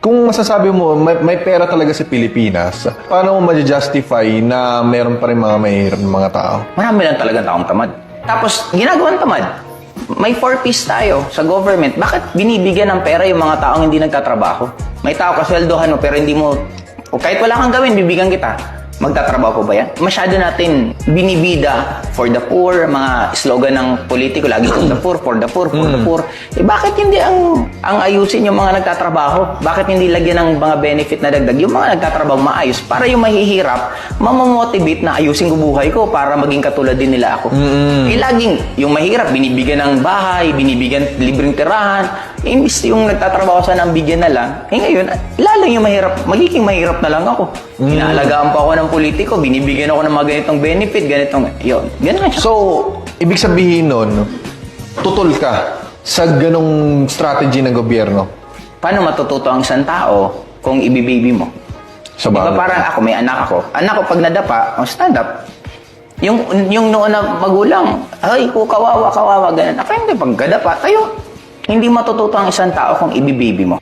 Kung masasabi mo, may pera talaga sa Pilipinas, paano mo ma-justify na meron pa rin mga mahirap ng mga tao? Marami lang talagang taong tamad. Tapos, ginagawan tamad. May 4Ps tayo sa government. Bakit binibigyan ng pera yung mga taong hindi nagtatrabaho? May tao kasweldohan mo pero hindi mo, o kahit wala kang gawin, bibigyan kita. Magtatrabaho po ba yan? Masyado natin binibida for the poor, mga slogan ng politiko, lagi for the poor, for the poor, for the poor. Eh bakit hindi ang ayusin yung mga nagtatrabaho? Bakit hindi lagyan ng mga benefit na dagdag yung mga nagtatrabaho maayos para yung mahihirap, mamamotivate na ayusin ko buhay ko para maging katulad din nila ako. Eh laging yung mahirap, binibigyan ng bahay, binibigyan libreng tirahan, imbis yung nagtatrabaho sana ang bigyan na lang, eh ngayon, lalo yung mahirap, magiging mahirap na lang ako. Inaalagaan pa ako ng politiko, binibigyan ako ng mga ganitong benefit, ganitong, yun, ganun siya. So, ibig sabihin nun, tutol ka sa ganong strategy ng gobyerno? Paano matututo ang isang tao kung ibibaby mo? Sa Diba bagay. parang ako, may anak ako. Anak ko pag nadapa, stand up. Yung noon na magulang, ay, kawawa, ganun. Ako hindi, pag nadapa, tayo. Hindi matututo ang isang tao kung ibibaby mo.